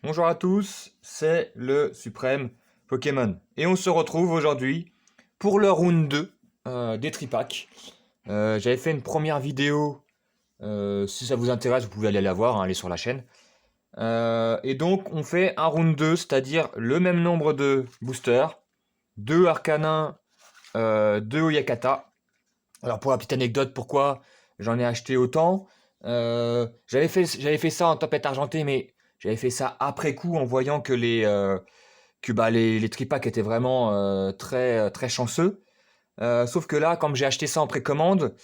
Bonjour à tous, c'est le Suprême Pokémon. Et on se retrouve aujourd'hui pour le round 2 des tripacks. J'avais fait une première vidéo, si ça vous intéresse, vous pouvez aller la voir, hein, elle est sur la chaîne. Et donc on fait un round 2, c'est-à-dire le même nombre de boosters, 2 Arcanins, 2 Oyakata. Alors pour la petite anecdote, pourquoi j'en ai acheté autant? J'avais fait ça en tempête argentée, mais j'avais fait ça après coup en voyant que les tripacks étaient vraiment très chanceux. Sauf que là, comme j'ai acheté ça en précommande,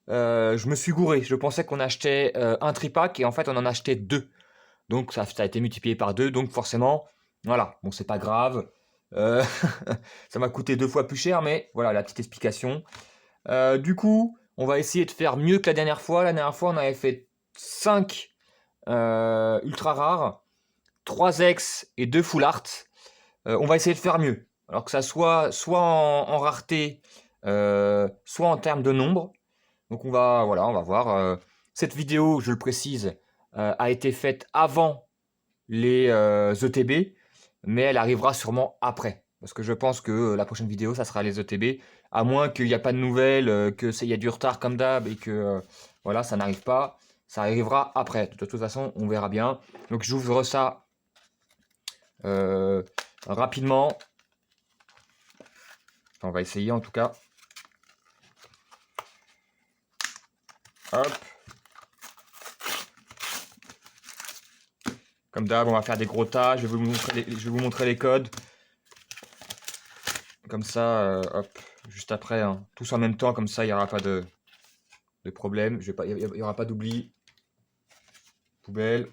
je me suis gouré. Je pensais qu'on achetait un tripack et en fait on en achetait deux. Donc ça a été multiplié par deux. Donc forcément, voilà. Bon, c'est pas grave. Euh, ça m'a coûté deux fois plus cher, mais voilà la petite explication. Du coup, on va essayer de faire mieux que la dernière fois. La dernière fois, on avait fait 5 ultra rares, 3 ex et 2 full art. On va essayer de faire mieux. Alors que ça soit en rareté, soit en termes de nombre. Donc on va voir. Cette vidéo, je le précise, a été faite avant les ETB, mais elle arrivera sûrement après. Parce que je pense que la prochaine vidéo, ça sera les ETB, à moins qu'il n'y a pas de nouvelles, qu'il y a du retard comme d'hab et que voilà, ça n'arrive pas. Ça arrivera après. De toute façon, on verra bien. Donc j'ouvre ça euh, rapidement. Enfin, on va essayer en tout cas. Hop. Comme d'hab, on va faire des gros tas. Je vais vous montrer les codes. Comme ça, hop, juste après, hein. Tous en même temps, comme ça, il n'y aura pas de problème. Il n'y aura pas d'oubli. Poubelle.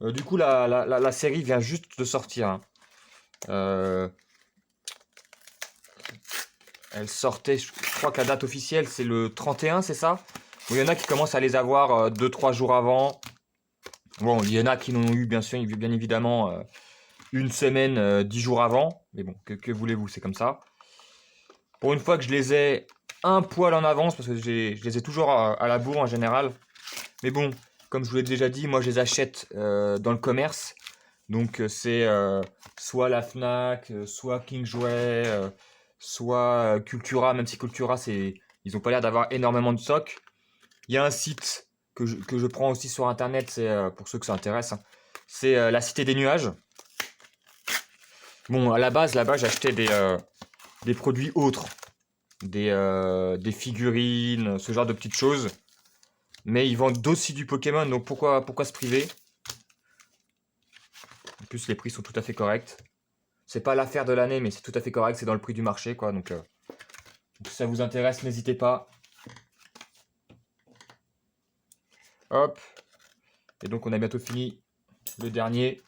Du coup, la série vient juste de sortir, hein. Euh, Elle sortait, je crois que la date officielle, c'est le 31, c'est ça? Bon, il y en a qui commencent à les avoir 2-3 jours avant. Bon, il y en a qui n'ont eu, bien sûr, bien évidemment, une semaine, 10 jours avant. Mais bon, que voulez-vous, c'est comme ça. Pour une fois que je les ai un poil en avance, parce que je les ai toujours à la bourre en général. Mais bon, comme je vous l'ai déjà dit, moi je les achète dans le commerce. Donc c'est soit la Fnac, soit King Jouet, soit Cultura, même si Cultura, ils ont pas l'air d'avoir énormément de stock. Il y a un site que je prends aussi sur internet, c'est pour ceux que ça intéresse, hein. C'est la Cité des Nuages. Bon, à la base, là-bas, j'achetais des produits autres, des figurines, ce genre de petites choses. Mais ils vendent aussi du Pokémon, donc pourquoi se priver? En plus, les prix sont tout à fait corrects. C'est pas l'affaire de l'année, mais c'est tout à fait correct, c'est dans le prix du marché, quoi. Donc, si ça vous intéresse, n'hésitez pas. Hop. Et donc, on a bientôt fini le dernier.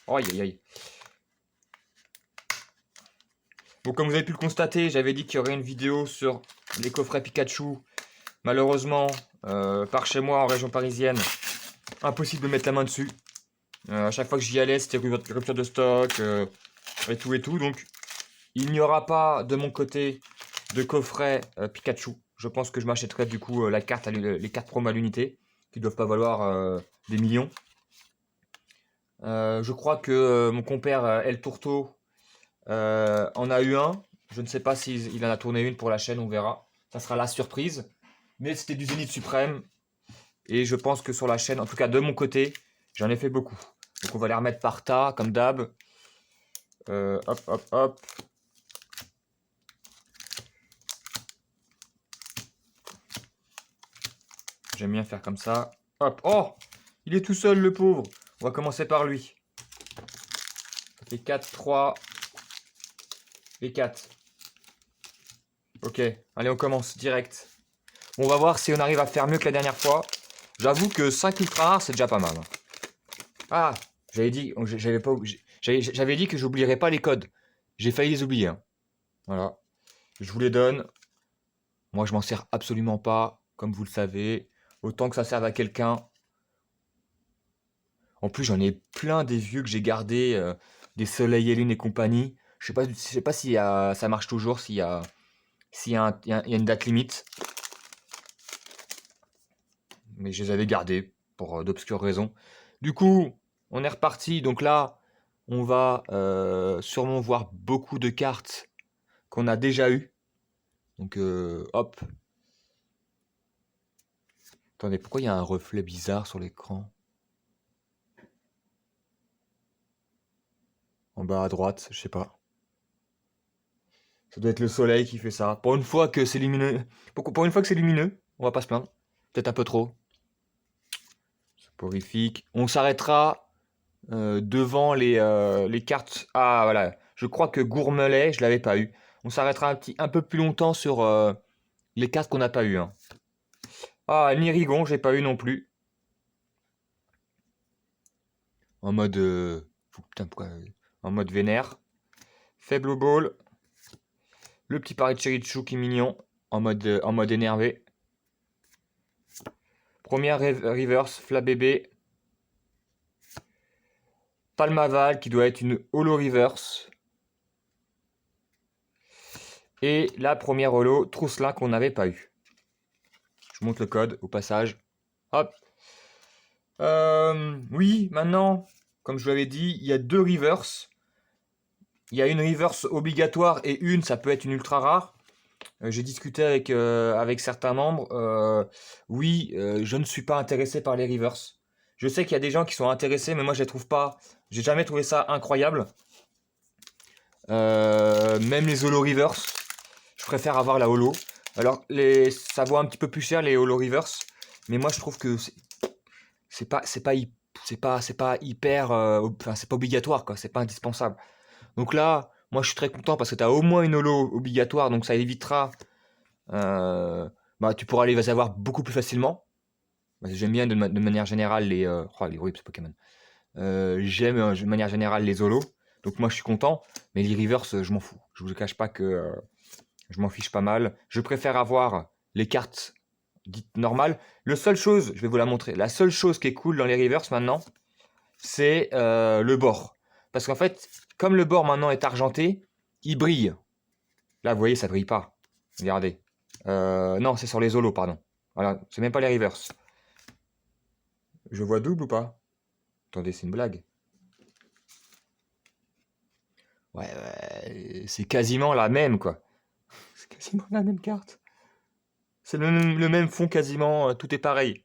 Oh, aïe, aïe, aïe. Bon, comme vous avez pu le constater, j'avais dit qu'il y aurait une vidéo sur les coffrets Pikachu. Malheureusement, par chez moi en région parisienne, impossible de mettre la main dessus. À chaque fois que j'y allais, c'était rupture de stock et tout et tout. Donc, il n'y aura pas de mon côté de coffret Pikachu. Je pense que je m'achèterai du coup les cartes promo à l'unité, qui doivent pas valoir des millions. Je crois que mon compère El Tourteau en a eu un. Je ne sais pas s'il en a tourné une pour la chaîne, on verra. Ça sera la surprise. Mais c'était du Zénith Suprême. Et je pense que sur la chaîne, en tout cas de mon côté, j'en ai fait beaucoup. Donc on va les remettre par tas, comme d'hab. Hop, hop, hop. J'aime bien faire comme ça. Hop. Oh, il est tout seul, le pauvre. On va commencer par lui. Ça fait 4, 3 et 4. Ok, allez, on commence direct. On va voir si on arrive à faire mieux que la dernière fois. J'avoue que 5 ultra rares, c'est déjà pas mal, hein. Ah, j'avais dit que j'oublierais pas les codes. J'ai failli les oublier, hein. Voilà, je vous les donne. Moi, je m'en sers absolument pas, comme vous le savez. Autant que ça serve à quelqu'un. En plus, j'en ai plein des vieux que j'ai gardés, des Soleil et Lune et compagnie. Je sais pas si ça marche toujours, s'il y a s'il y a, il y a une date limite. Mais je les avais gardés pour d'obscures raisons. Du coup, on est reparti. Donc là, on va sûrement voir beaucoup de cartes qu'on a déjà eues. Donc hop. Attendez, pourquoi il y a un reflet bizarre sur l'écran? En bas à droite, je sais pas. Ça doit être le soleil qui fait ça. Pour une fois que c'est lumineux. Pour une fois que c'est lumineux, on va pas se plaindre. Peut-être un peu trop. Soporifique. On s'arrêtera devant les cartes. Ah voilà. Je crois que Gourmelet, je l'avais pas eu. On s'arrêtera un peu plus longtemps sur les cartes qu'on n'a pas eu. Hein. Ah, Nirigon, j'ai pas eu non plus. En mode. Putain, pourquoi, en mode vénère. Faible ball. Le petit pari de Chirichou qui est mignon. En mode énervé. Première reverse, Flabébé. Palmaval qui doit être une holo reverse. Et la première holo, Trousselin qu'on n'avait pas eu. Je monte le code au passage. Hop. Oui, maintenant, comme je vous l'avais dit, il y a 2 reverse. Il y a une reverse obligatoire et une, ça peut être une ultra rare. J'ai discuté avec certains membres. Oui, je ne suis pas intéressé par les reverse. Je sais qu'il y a des gens qui sont intéressés, mais moi je les trouve pas. J'ai jamais trouvé ça incroyable. Même les holo reverse, je préfère avoir la holo. Alors ça vaut un petit peu plus cher les holo reverse, mais moi je trouve que c'est pas hyper, enfin c'est pas obligatoire quoi, c'est pas indispensable. Donc là, moi je suis très content parce que tu as au moins une holo obligatoire, donc ça évitera, bah tu pourras les avoir beaucoup plus facilement. J'aime bien de manière générale les whips Pokémon. J'aime de manière générale les holos, donc moi je suis content, mais les reverse je m'en fous. Je vous cache pas que je m'en fiche pas mal. Je préfère avoir les cartes dites normales. La seule chose, je vais vous la montrer, la seule chose qui est cool dans les reverse maintenant, c'est le bord. Parce qu'en fait, comme le bord maintenant est argenté, il brille. Là, vous voyez, ça brille pas. Regardez. Non, c'est sur les holos, pardon. Voilà, c'est même pas les reverse. Je vois double ou pas? Attendez, c'est une blague. Ouais, ouais, c'est quasiment la même, quoi. C'est quasiment la même carte. C'est le même fond quasiment, tout est pareil.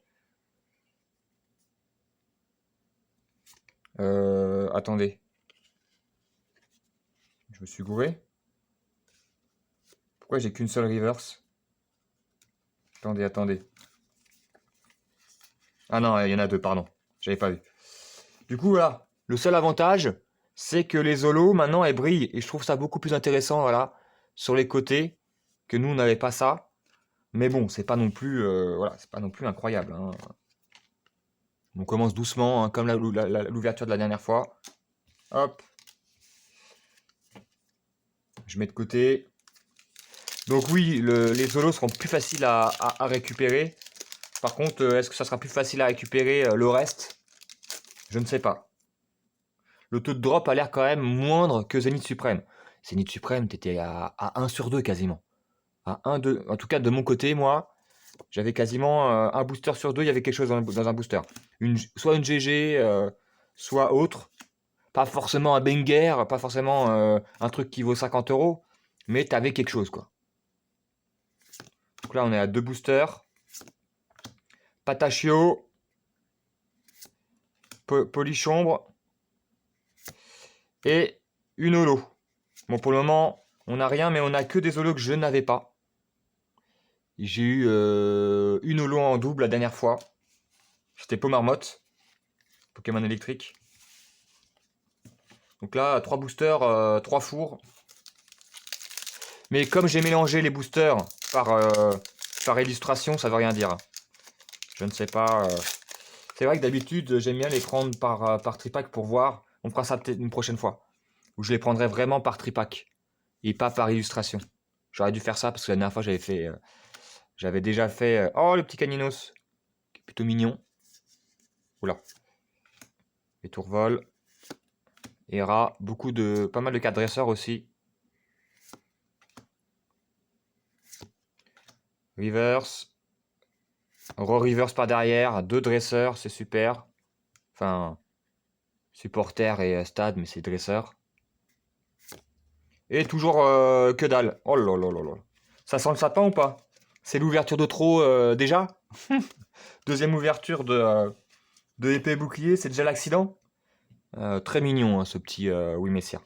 Attendez. Je me suis gouré. Pourquoi j'ai qu'une seule reverse? Attendez, attendez. Ah non, il y en a deux, pardon. J'avais pas vu. Du coup, voilà. Le seul avantage, c'est que les holos, maintenant, elles brillent. Et je trouve ça beaucoup plus intéressant, voilà, sur les côtés, que nous, on n'avait pas ça. Mais bon, c'est pas non plus, voilà, c'est pas non plus incroyable. Hein. On commence doucement, hein, comme l'ouverture de la dernière fois. Hop. Je mets de côté. Donc oui, les holos seront plus faciles à récupérer. Par contre, est-ce que ça sera plus facile à récupérer le reste? Je ne sais pas. Le taux de drop a l'air quand même moindre que Zénith Suprême. Zénith Suprême, t'étais à 1 sur 2 quasiment. À 1, 2. En tout cas, de mon côté, moi, j'avais quasiment un booster sur 2, il y avait quelque chose dans un booster. Soit une GG, soit autre. Pas forcément un banger, pas forcément un truc qui vaut 50 euros, mais t'avais quelque chose, quoi. Donc là, on est à 2 boosters. Patachio. Polichombre. Et une holo. Bon, pour le moment, on n'a rien, mais on a que des holos que je n'avais pas. J'ai eu une holo en double la dernière fois. C'était Pomarmotte. Pokémon électrique. Donc là, 3 boosters, 3 fours. Mais comme j'ai mélangé les boosters par illustration, ça veut rien dire. Je ne sais pas. C'est vrai que d'habitude, j'aime bien les prendre par tripack pour voir. On fera ça peut-être une prochaine fois. Où je les prendrai vraiment par tripack. Et pas par illustration. J'aurais dû faire ça parce que la dernière fois, j'avais déjà fait... oh, le petit Caninos. Qui est plutôt mignon. Oula. Les tourvols. Et pas mal de cartes dresseurs aussi. Reverse. Re-reverse par derrière. 2 dresseurs, c'est super. Enfin, supporter et stade, mais c'est dresseur. Et toujours que dalle. Oh là là là là. Ça sent le sapin ou pas? C'est l'ouverture de trop déjà? Deuxième ouverture de épée bouclier, c'est déjà l'accident? Très mignon, hein, ce petit oui messieurs.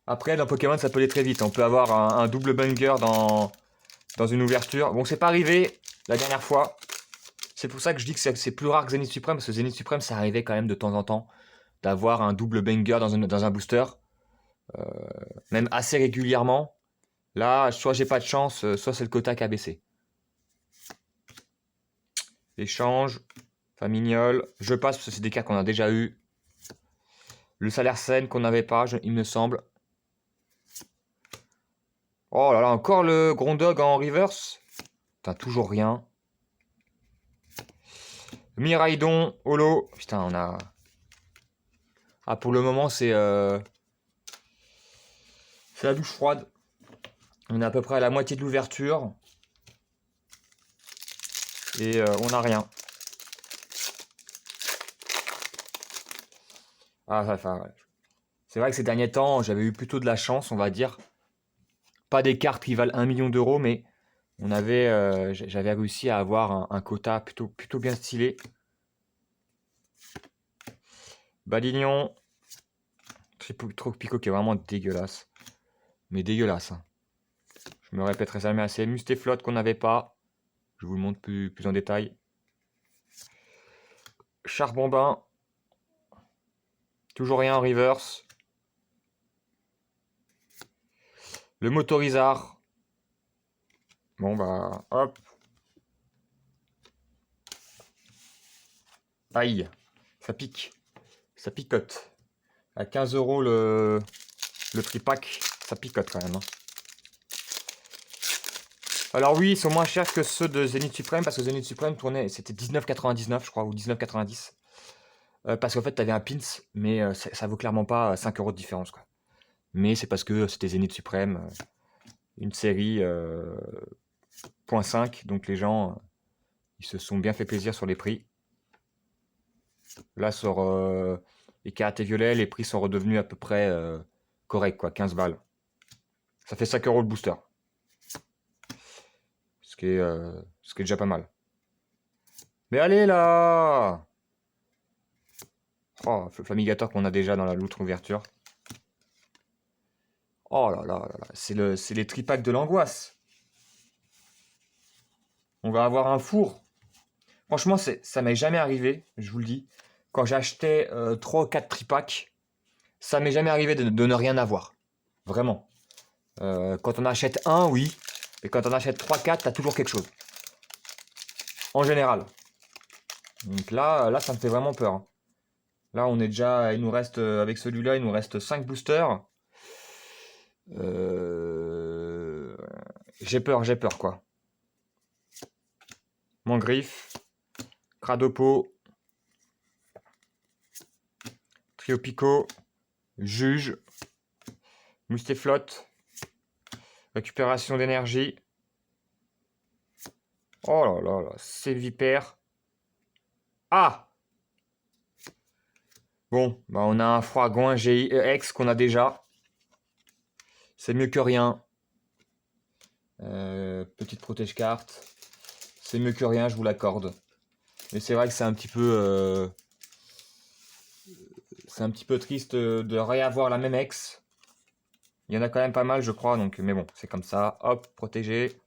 Après, dans Pokémon, ça peut aller très vite. On peut avoir un double banger dans une ouverture. Bon, c'est pas arrivé la dernière fois. C'est pour ça que je dis que c'est plus rare que Zenith Suprême, parce que Zenith Suprême, ça arrivait quand même de temps en temps d'avoir un double banger dans un booster. Même assez régulièrement. Là, soit j'ai pas de chance, soit c'est le quota qui a baissé. Échange, Famignol. Je passe parce que c'est des cartes qu'on a déjà eu. Le salaire scène qu'on n'avait pas, il me semble. Oh là là, encore le Grondog en reverse. Putain, toujours rien. Miraidon, holo. Putain, on a... Ah, pour le moment, c'est la douche froide. On est à peu près à la moitié de l'ouverture. Et on n'a rien. Ah, enfin, c'est vrai que ces derniers temps, j'avais eu plutôt de la chance, on va dire. Pas des cartes qui valent 1 million d'euros, mais j'avais réussi à avoir un quota plutôt bien stylé. Balignon. Tropico qui est vraiment dégueulasse. Mais dégueulasse. Hein. Je me répéterai jamais assez. Mustéflotte qu'on n'avait pas. Je vous le montre plus en détail. Charbonbin. Toujours rien en reverse. Le motorisard. Bon bah hop. Aïe. Ça pique. Ça picote. À 15 € le tripack. Ça picote quand même. Hein. Alors oui, ils sont moins chers que ceux de Zenith Supreme, parce que Zenith Supreme tournait, c'était 19,99 je crois, ou 19,90. Parce qu'en fait, tu avais un pins, mais ça vaut clairement pas 5 € de différence. Quoi. Mais c'est parce que c'était Zenith Supreme, une série .5, donc les gens, ils se sont bien fait plaisir sur les prix. Là, sur les karatés violets, les prix sont redevenus à peu près corrects, quoi, 15 balles. Ça fait 5 € le booster. Ce qui est déjà pas mal. Mais allez là! Oh, le Flamigator qu'on a déjà dans l'autre ouverture. Oh là là là là, c'est les tripacks de l'angoisse. On va avoir un four. Franchement, ça m'est jamais arrivé, je vous le dis. Quand j'achetais 3 ou 4 tripacks, ça m'est jamais arrivé de ne rien avoir. Vraiment. Quand on achète un, oui. Et quand on achète 3-4, t'as toujours quelque chose. En général. Donc là, ça me fait vraiment peur. Hein. Là, on est déjà... Il nous reste, avec celui-là, il nous reste 5 boosters. J'ai peur, quoi. Mangriffe. Cradopo. Triopico. Juge. Mustéflotte. Récupération d'énergie. Oh là là là, c'est vipère. Ah! Bon, bah on a un Froidgouin GX qu'on a déjà. C'est mieux que rien. Petite protège carte. C'est mieux que rien, je vous l'accorde. Mais c'est vrai que c'est un petit peu... c'est un petit peu triste de réavoir la même ex. Il y en a quand même pas mal, je crois. Donc, mais bon, c'est comme ça. Hop, protégé.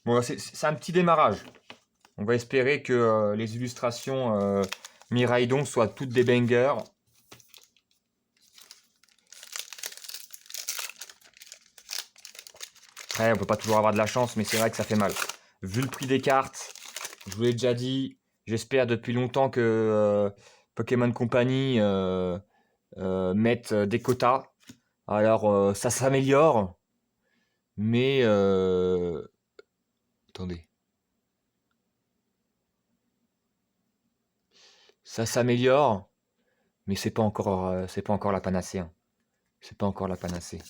Bon, c'est un petit démarrage. On va espérer que les illustrations Miraidon soient toutes des bangers. Après, on peut pas toujours avoir de la chance, mais c'est vrai que ça fait mal. Vu le prix des cartes, je vous l'ai déjà dit, j'espère depuis longtemps que Pokémon Company mette des quotas. Alors, ça s'améliore, mais... attendez. Ça s'améliore, mais c'est pas encore la panacée. Hein. C'est pas encore la panacée.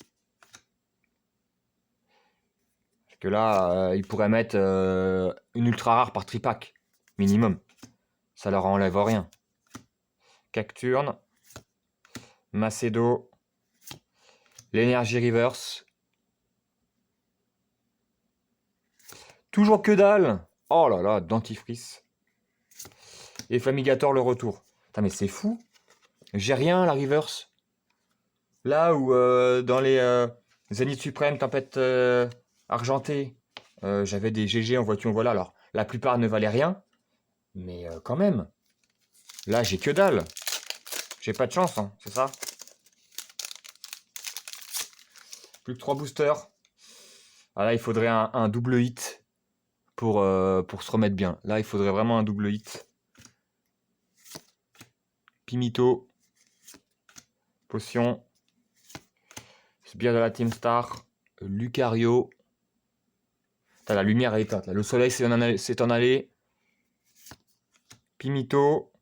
Que là, ils pourraient mettre une ultra rare par tripack, minimum. Ça leur enlève rien. Cacturne. Macedo. L'énergie reverse. Toujours que dalle. Oh là là, dentifrice. Et Flamigator le retour. Putain, mais c'est fou. J'ai rien la reverse. Là où dans les Zénith Suprême, Tempête Argentée, j'avais des GG en voiture, voilà. Alors, la plupart ne valaient rien. Mais quand même. Là, j'ai que dalle. J'ai pas de chance, hein, c'est ça. Plus que 3 boosters. Ah là, il faudrait un double hit pour se remettre bien. Là, il faudrait vraiment un double hit. Pimito. Potion. Sbire de la Team Star. Lucario. Putain, la lumière est éteinte. Là. Le soleil s'est en allé. Pimito.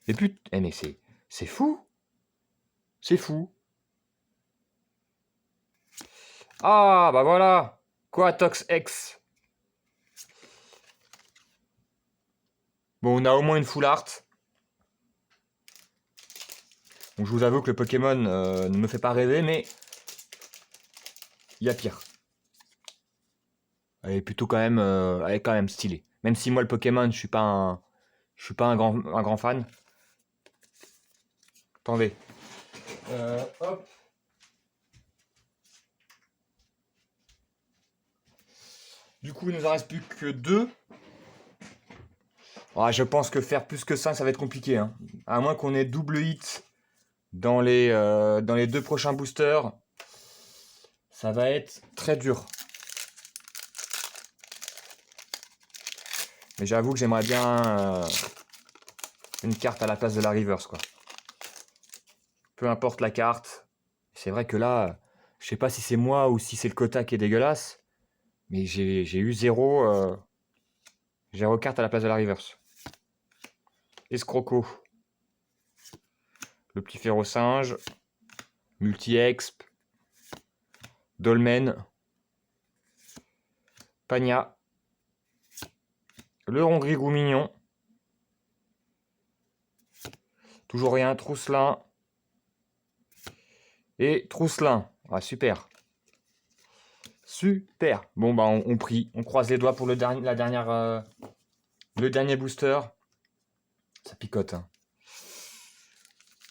Et putain, mais c'est fou. C'est fou. Ah, bah voilà. Quatox X. Bon, on a au moins une full art. Donc, je vous avoue que le Pokémon ne me fait pas rêver, mais il y a pire. Elle est plutôt quand même, elle est quand même stylée. Même si moi le Pokémon, je suis pas un grand fan. Attendez. Hop. Du coup, il nous en reste plus que 2. Ah, je pense que faire plus que 5, ça va être compliqué. Hein. À moins qu'on ait double hit dans les 2 prochains boosters. Ça va être très dur. Mais j'avoue que j'aimerais bien une carte à la place de la reverse, quoi. Peu importe la carte. C'est vrai que là, je sais pas si c'est moi ou si c'est le quota qui est dégueulasse. Mais j'ai eu 0 carte à la place de la reverse. Escroco. Le petit Ferro-Singe. Multi-Exp. Dolmen. Pagna. Le Rongrigou mignon. Toujours rien. Trousselin. Et Trousselin. Ah, super. Super. Bon, bah, on prie. On croise les doigts pour le dernier booster. Ça picote. Hein.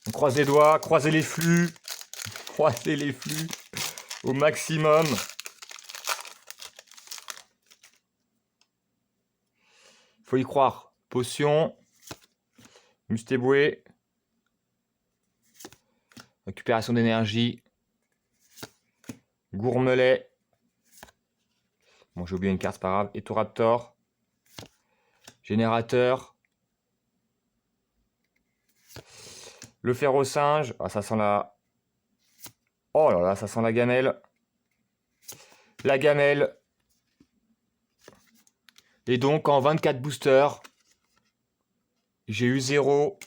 On croise les doigts. Croisez les flux. Croisez les flux au maximum. Faut y croire. Potion. Mustéboué. Récupération d'énergie. Gourmelet. Bon, j'ai oublié une carte, c'est pas grave. Etoraptor. Générateur. Le Ferro-Singe. Ah, ça sent la... Oh là là, ça sent la gamelle. La gamelle. Et donc, en 24 boosters, j'ai eu 0.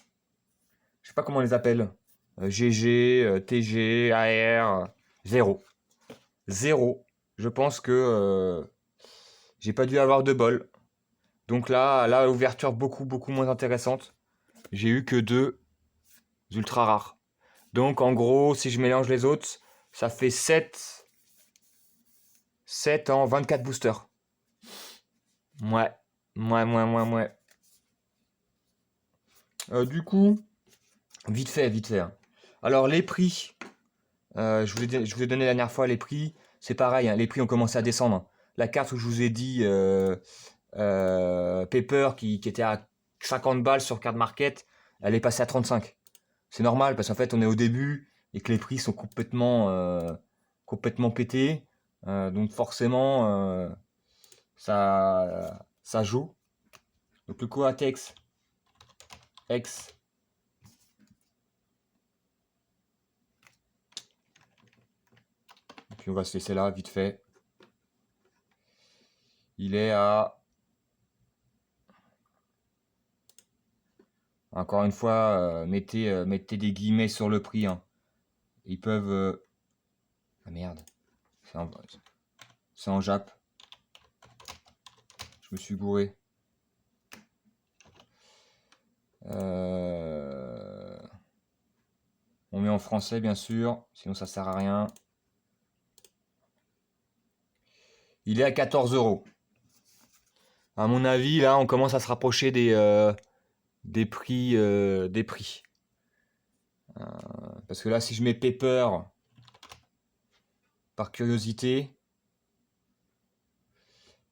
Je sais pas comment on les appelle. GG, TG, AR. 0. 0. Je pense que j'ai pas dû avoir de bol. Donc là, ouverture beaucoup moins intéressante. J'ai eu que 2 ultra rares. Donc en gros, si je mélange les autres, ça fait 7 en 24 boosters. Ouais. Du coup, vite fait. Hein. Alors les prix, je vous ai donné la dernière fois les prix. C'est pareil, hein, les prix ont commencé à descendre. Hein. La carte où je vous ai dit Pepper qui était à 50 balles sur Card Market, elle est passée à 35. C'est normal parce qu'en fait on est au début et que les prix sont complètement pétés. Donc forcément ça joue. Donc le Coatex X. Puis on va se laisser là vite fait. Il est à... Encore une fois, mettez des guillemets sur le prix. Hein. Ils peuvent... Ah merde. C'est en Jap. Je me suis gouré. On met en français, bien sûr. Sinon, ça sert à rien. Il est à 14 €. À mon avis, là, on commence à se rapprocher des prix. Parce que là, si je mets Paper, par curiosité,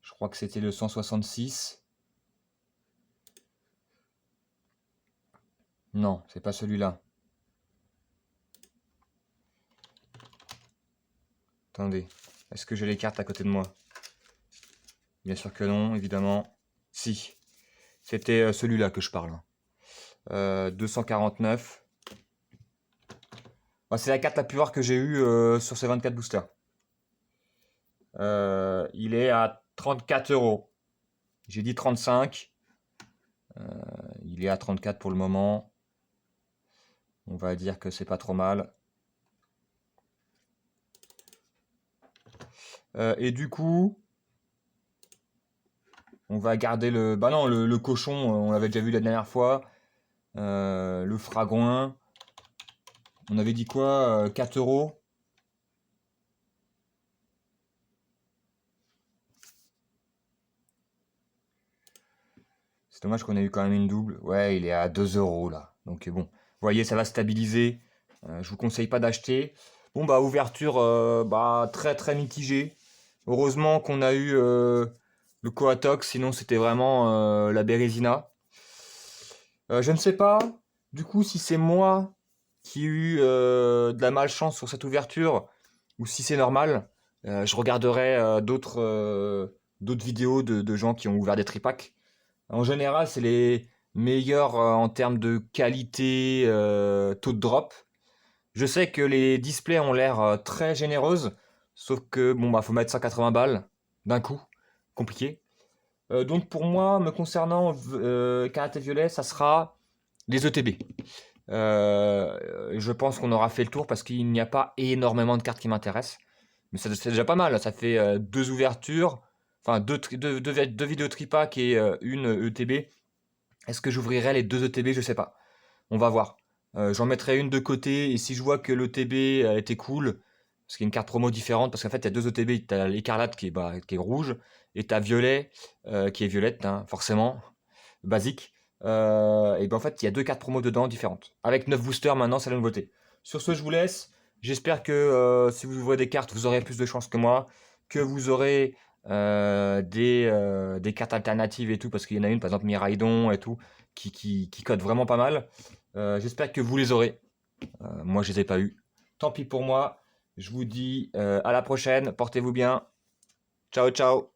je crois que c'était le 166. Non, c'est pas celui-là. Attendez, est-ce que j'ai les cartes à côté de moi? Bien sûr que non, évidemment. Si, c'était celui-là que je parle. 249. C'est la carte la plus rare que j'ai eue sur ces 24 boosters. Il est à 34 €. J'ai dit 35. Il est à 34 pour le moment. On va dire que c'est pas trop mal. Et du coup, on va garder le... Bah non, le cochon, on l'avait déjà vu la dernière fois. Le fragouin. On avait dit quoi? 4 €. C'est dommage qu'on ait eu quand même une double. Ouais, il est à 2 € là. Donc bon, vous voyez, ça va stabiliser. Je vous conseille pas d'acheter. Bon, bah, ouverture très très mitigée. Heureusement qu'on a eu le Coatox, sinon c'était vraiment la Bérésina. Je ne sais pas, du coup, si c'est moi qui ai eu de la malchance sur cette ouverture ou si c'est normal. Je regarderai d'autres vidéos de gens qui ont ouvert des tripacks. En général, c'est les meilleurs en termes de qualité, taux de drop. Je sais que les displays ont l'air très généreuses, sauf que bon bah faut mettre 180 balles d'un coup, compliqué. Donc pour moi, me concernant Karaté Violet, ça sera les ETB. Je pense qu'on aura fait le tour parce qu'il n'y a pas énormément de cartes qui m'intéressent. Mais c'est déjà pas mal, ça fait deux ouvertures, enfin deux vidéos tripack et une ETB. Est-ce que j'ouvrirai les deux ETB? Je sais pas. On va voir. J'en mettrai une de côté et si je vois que l'ETB était cool, parce qu'il y a une carte promo différente, parce qu'en fait il y a deux ETB, tu as l'écarlate qui est rouge et tu as violet qui est violette, hein, forcément, basique. Et ben en fait il y a deux cartes promo dedans différentes. Avec 9 boosters maintenant, c'est la nouveauté. Sur ce, je vous laisse. J'espère que si vous ouvrez des cartes, vous aurez plus de chance que moi, que vous aurez des cartes alternatives et tout, parce qu'il y en a une, par exemple Miraidon et tout, qui code vraiment pas mal. J'espère que vous les aurez. Moi, je les ai pas eu. Tant pis pour moi. Je vous dis à la prochaine. Portez-vous bien. Ciao, ciao.